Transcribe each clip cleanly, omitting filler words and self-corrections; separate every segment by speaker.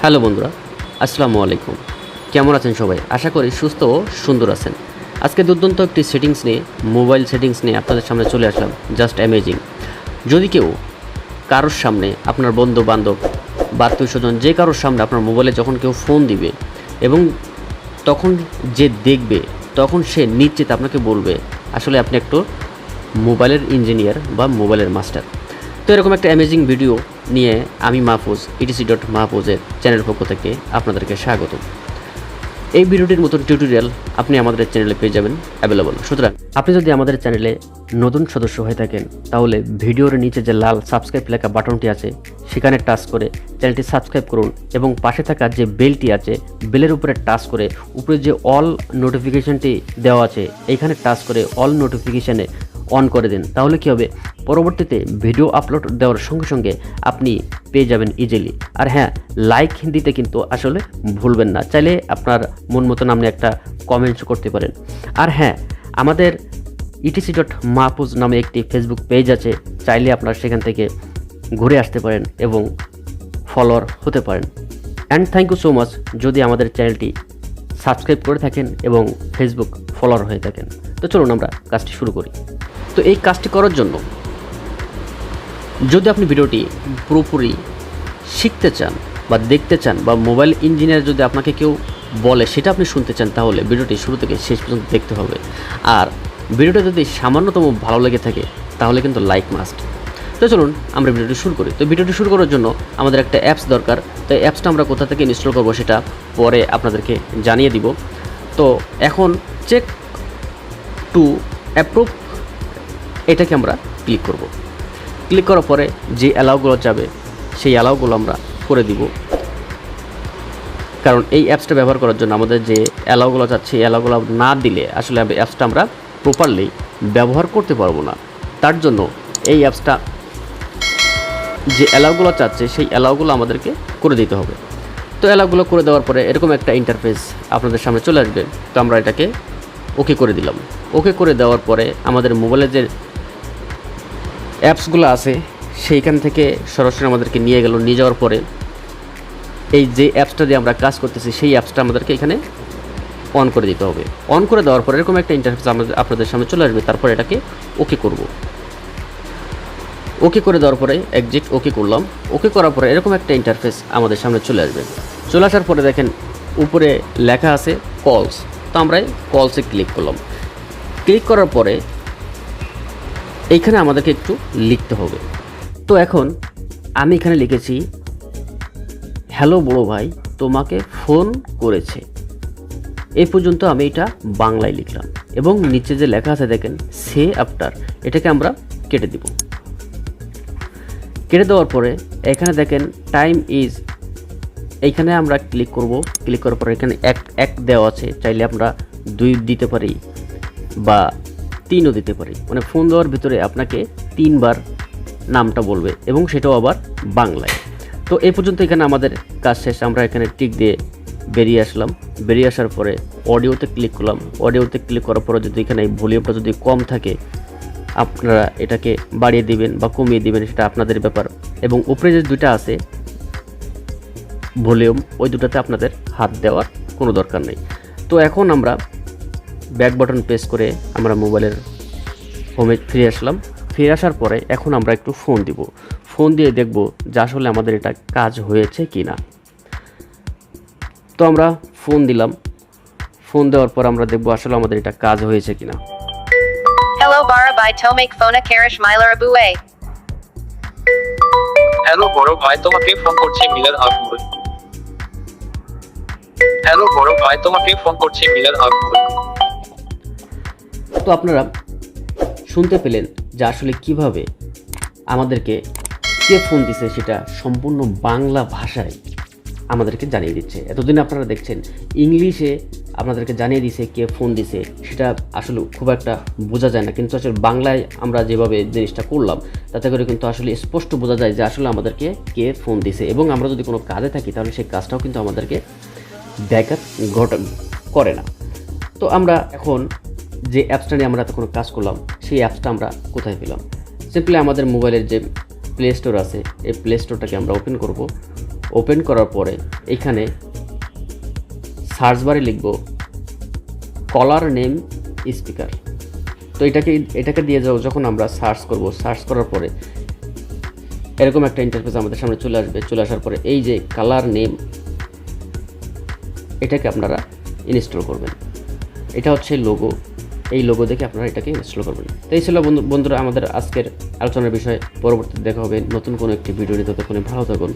Speaker 1: Hello বন্ধুরা, আসসালামু আলাইকুম। কেমন আছেন সবাই? আশা করি সুস্থ ও সুন্দর আছেন। আজকে দুর্দান্ত একটি সেটিংস নিয়ে, মোবাইল সেটিংস নিয়ে আপনাদের সামনে চলে আসলাম। Just amazing. যদি কেউ কারোর সামনে, আপনার বন্ধু বান্ধব বা আত্মীয় স্বজন যে কারোর সামনে আপনার মোবাইলে যখন কেউ ফোন দিবে এবং তখন যে দেখবে, তখন সে নিশ্চিত আপনাকে বলবে আসলে আপনি একটু মোবাইলের ইঞ্জিনিয়ার বা মোবাইলের মাস্টার। তো এরকম একটা অ্যামেজিং ভিডিও নিয়ে আমি মাহফুজ Etc.Mahfuzের চ্যানেলের পক্ষ থেকে আপনাদেরকে স্বাগত। এই ভিডিওটির মতন টিউটোরিয়াল আপনি আমাদের চ্যানেলে পেয়ে যাবেন অ্যাভেলেবল। সুতরাং আপনি যদি আমাদের চ্যানেলে নতুন সদস্য হয়ে থাকেন তাহলে ভিডিওর নিচে যে লাল সাবস্ক্রাইব লেখা বাটনটি আছে সেখানে টাচ করে চ্যানেলটি সাবস্ক্রাইব করুন এবং পাশে থাকা যে বেলটি আছে বেলের উপরে টাচ করে উপরে যে অল নোটিফিকেশনটি দেওয়া আছে এইখানে টাচ করে অল নোটিফিকেশানে অন করে দিন। তাহলে কী হবে, পরবর্তীতে ভিডিও আপলোড দেওয়ার সঙ্গে সঙ্গে আপনি পেয়ে যাবেন ইজিলি। আর হ্যাঁ, লাইক দিতে কিন্তু আসলে ভুলবেন না। চাইলে আপনার মন মতন আপনি একটা কমেন্টস করতে পারেন। আর হ্যাঁ, আমাদের Etc.Mahfuz নামে একটি ফেসবুক পেজ আছে, চাইলে আপনারা সেখান থেকে ঘুরে আসতে পারেন এবং ফলোয়ার হতে পারেন। And thank you so much যদি আমাদের চ্যানেলটি সাবস্ক্রাইব করে থাকেন এবং ফেসবুক ফলোয়ার হয়ে থাকেন। তো চলুন আমরা কাজটি শুরু করি। তো এই কাজটি করার জন্য যদি আপনি ভিডিওটি পুরোপুরি শিখতে চান বা দেখতে চান বা মোবাইল ইঞ্জিনিয়ার যদি আপনাকে কেউ বলে সেটা আপনি শুনতে চান, তাহলে ভিডিওটি শুরু থেকে শেষ পর্যন্ত দেখতে হবে। আর ভিডিওটা যদি সামান্যতম ভালো লেগে থাকে তাহলে কিন্তু লাইক মাস্ট। তো চলুন আমরা ভিডিওটি শুরু করি। তো ভিডিওটি শুরু করার জন্য আমাদের একটা অ্যাপস দরকার। তো অ্যাপসটা আমরা কোথা থেকে ইনস্টল করবো সেটা পরে আপনাদেরকে জানিয়ে দিব। তো এখন চেক টু অ্যাপ্রুভ এটাকে আমরা ক্লিক করব। ক্লিক করার পরে যে অ্যালাউগুলো যাবে সেই অ্যালাউগুলো আমরা করে দিব, কারণ এই অ্যাপসটা ব্যবহার করার জন্য আমাদের যে অ্যালাউগুলো যাচ্ছে এই অ্যালাউগুলো না দিলে আসলে অ্যাপসটা আমরা প্রপারলি ব্যবহার করতে পারবো না। তার জন্য এই অ্যাপসটা যে অ্যালাউগুলো চাচ্ছে সেই অ্যালাউগুলো আমাদেরকে করে দিতে হবে। তো অ্যালাউগুলো করে দেওয়ার পরে এরকম একটা ইন্টারফেস আপনাদের সামনে চলে আসবে। তো আমরা এটাকে ওকে করে দিলাম। ওকে করে দেওয়ার পরে আমাদের মোবাইলে যে অ্যাপসগুলো আছে সেইখান থেকে সরাসরি আমাদেরকে নিয়ে গেল। নিয়ে যাওয়ার পরে এই যে অ্যাপসটা দিয়ে আমরা কাজ করতেছি সেই অ্যাপসটা আমাদেরকে এখানে অন করে দিতে হবে। অন করে দেওয়ার পরে এরকম একটা ইন্টারফেস আপনাদের সামনে চলে আসবে। তারপর এটাকে ওকে করব। ওকে করে দেওয়ার পরে এক্সিট ওকে করলাম। ওকে করার পরে এরকম একটা ইন্টারফেস আমাদের সামনে চলে আসবে। চলে আসার পরে দেখেন উপরে লেখা আছে কলস। তো আমরা কলসে ক্লিক করলাম। ক্লিক করার পরে এইখানে আমাদেরকে একটু লিখতে হবে। তো এখন আমি এখানে লিখেছি, হ্যালো বড় ভাই, তোমাকে ফোন করেছে। এই পর্যন্ত আমি এটা বাংলায় লিখলাম এবং নিচে যে লেখা আছে দেখেন সে আফটার, এটাকে আমরা কেটে দিব। কেটে দেওয়ার পরে এখানে দেখেন টাইম ইজ, এইখানে আমরা ক্লিক করব। ক্লিক করার পরে এখানে এক দেওয়া আছে, চাইলে আমরা 2 দিতে পারি বা 3ও দিতে পারি। মানে ফোন দেওয়ার ভিতরে আপনাকে 3 বার নামটা বলবে এবং সেটাও আবার বাংলায়। তো এই পর্যন্ত এখানে আমাদের কাজ শেষ। আমরা এখানে টিক দিয়ে বেরিয়ে আসলাম। বেরিয়ে আসার পরে অডিওতে ক্লিক করলাম। অডিওতে ক্লিক করার পরে যদি এখানে ভলিউমটা যদি কম থাকে আপনারা এটাকে বাড়িয়ে দিবেন বা কমিয়ে দিবেন, সেটা আপনাদের ব্যাপার। এবং উপরে যে 2টা আছে ভলিউম, ওই 2টাতে আপনাদের হাত দেওয়ার কোনো দরকার নেই। তো এখন আমরা ব্যাক বাটন প্রেস করে আমরা মোবাইলের হোমে ফিরে আসলাম। ফিরে আসার পরে এখন আমরা একটু ফোন দিব। ফোন দিয়ে দেখব যে আসলে আমাদের এটা কাজ হয়েছে কি না। তো আমরা ফোন দিলাম। ফোন দেওয়ার পর আমরা দেখব আসলে আমাদের এটা কাজ হয়েছে কিনা।
Speaker 2: Hello Bara by Tomek Phona Karish Mylar Abuwe.
Speaker 3: Hello বড় ভাই, তোমাকে ফোন করছি মিলার আকবর। হ্যালো বড় ভাই, তোমাকে ফোন করছি মিলার আকবর।
Speaker 1: তো আপনারা শুনতে পেলেন যে আসলে কিভাবে আমাদেরকে কে ফোন দিছে সেটা সম্পূর্ণ বাংলা ভাষায় আমাদেরকে জানিয়ে দিচ্ছে। এতদিন আপনারা দেখছেন ইংলিশে আপনাদেরকে জানিয়ে দিছে কে ফোন দিছে, সেটা আসলে খুব একটা বোঝা যায় না। কিন্তু আসলে বাংলায় আমরা যেভাবে জিনিসটা করলাম তাতে করে কিন্তু আসলে স্পষ্ট বোঝা যায় যে আসলে আমাদেরকে কে ফোন দিছে। এবং আমরা যদি কোনো কাজে থাকি তাহলে সেই কাজটাও কিন্তু আমাদেরকে ব্যাঘাত করে না। তো আমরা এখন যে অ্যাপসটা নিয়ে আমরা কোনো কাজ করলাম সেই অ্যাপসটা আমরা কোথায় পেলাম? সিম্পলি আমাদের মোবাইলের যে প্লে স্টোর আছে এই প্লে স্টোরটাকে আমরা ওপেন করব। ওপেন করার পরে এখানে সার্চ বারে লিখব কলার নেম স্পিকার। তো এটাকে দিয়ে যখন আমরা সার্চ করব, সার্চ করার পরে এরকম একটা ইন্টারফেস আমাদের সামনে চলে আসবে। চলে আসার পরে এই যে কালার নেম, এটাকে আপনারা ইনস্টল করবেন। এটা হচ্ছে লোগো, এই লোগো দেখে আপনারা এটাকে ইনস্টল করবেন। তো এই ছিল বন্ধুরা আমাদের আজকের আলোচনার বিষয়। পরবর্তীতে দেখা হবে নতুন কোনো একটি ভিডিও নিয়ে। ততক্ষণে ভালো থাকুন,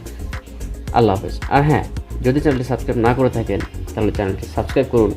Speaker 1: আল্লাহ হাফেজ। আর হ্যাঁ, যদি চ্যানেলটি সাবস্ক্রাইব না করে থাকেন তাহলে চ্যানেলটি সাবস্ক্রাইব করুন